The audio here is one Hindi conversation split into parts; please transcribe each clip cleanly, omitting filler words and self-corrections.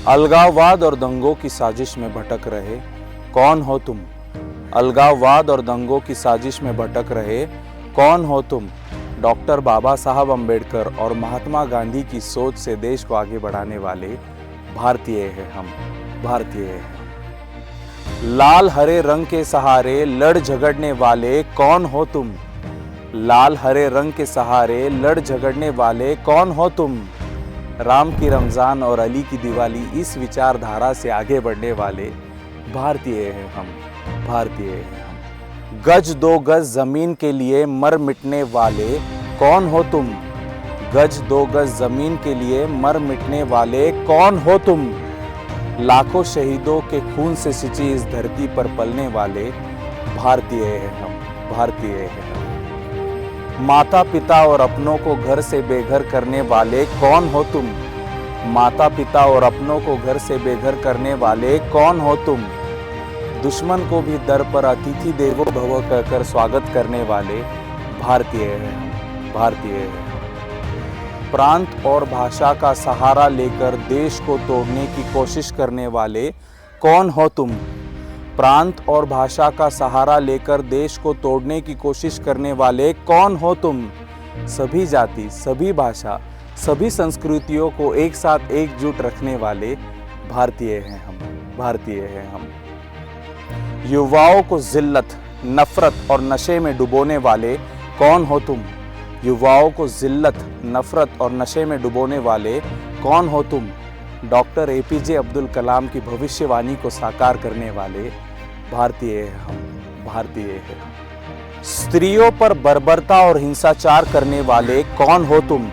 अलगाववाद और दंगों की साजिश में भटक रहे कौन हो तुम। अलगाववाद और दंगों की साजिश में भटक रहे कौन हो तुम। डॉक्टर बाबा साहब अम्बेडकर और महात्मा गांधी की सोच से देश को आगे बढ़ाने वाले भारतीय हैं हम, भारतीय हैं। लाल हरे रंग के सहारे लड़ झगड़ने वाले कौन हो तुम। लाल हरे रंग के सहारे लड़ झगड़ने वाले कौन हो तुम। राम की रमजान और अली की दिवाली इस विचारधारा से आगे बढ़ने वाले भारतीय हैं हम, भारतीय हैं हम। गज दो गज जमीन के लिए मर मिटने वाले कौन हो तुम। गज दो गज जमीन के लिए मर मिटने वाले कौन हो तुम। लाखों शहीदों के खून से सिंची इस धरती पर पलने वाले भारतीय हैं हम, भारतीय हैं हम। माता पिता और अपनों को घर से बेघर करने वाले कौन हो तुम। माता पिता और अपनों को घर से बेघर करने वाले कौन हो तुम। दुश्मन को भी दर पर अतिथि देवो भव कहकर स्वागत करने वाले भारतीय हैं हम, भारतीय हैं। प्रांत और भाषा का सहारा लेकर देश को तोड़ने की कोशिश करने वाले कौन हो तुम। प्रांत और भाषा का सहारा लेकर देश को तोड़ने की कोशिश करने वाले कौन हो तुम। सभी जाति, सभी भाषा, सभी संस्कृतियों को एक साथ एकजुट रखने वाले भारतीय हैं हम, भारतीय हैं हम। युवाओं को जिल्लत, नफरत और नशे में डुबोने वाले कौन हो तुम। युवाओं को जिल्लत, नफरत और नशे में डुबोने वाले कौन हो तुम। डॉक्टर एपीजे अब्दुल कलाम की भविष्यवाणी को साकार करने वाले भारतीय हैं हम, भारतीय हैं हम। स्त्रियों पर बर्बरता और हिंसाचार करने वाले कौन हो तुम।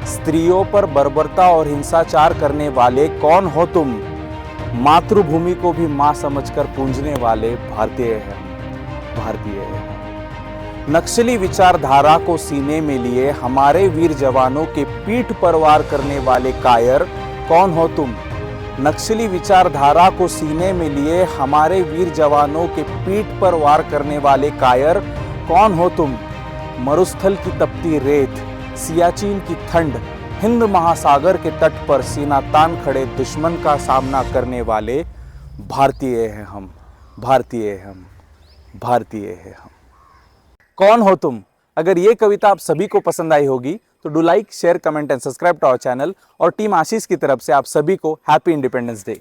स्त्रियों पर बर्बरता और हिंसाचार करने वाले कौन हो तुम। मातृभूमि को भी मां समझकर पूजने वाले भारतीय हैं हम, भारतीय हैं हम। नक्सली विचारधारा को सीने में लिए हमारे वीर जवानों के पीठ पर वार करने वाले कायर कौन हो तुम। नक्सली विचारधारा को सीने में लिए हमारे वीर जवानों के पीठ पर वार करने वाले कायर कौन हो तुम। मरुस्थल की तपती रेत, सियाचिन की ठंड, हिंद महासागर के तट पर सीना तान खड़े दुश्मन का सामना करने वाले भारतीय हैं हम, भारतीय हैं हम, भारतीय हैं हम। कौन हो तुम। अगर ये कविता आप सभी को पसंद आई होगी तो do like, share, comment and subscribe to our channel. और टीम आशीष की तरफ से आप सभी को हैप्पी इंडिपेंडेंस डे।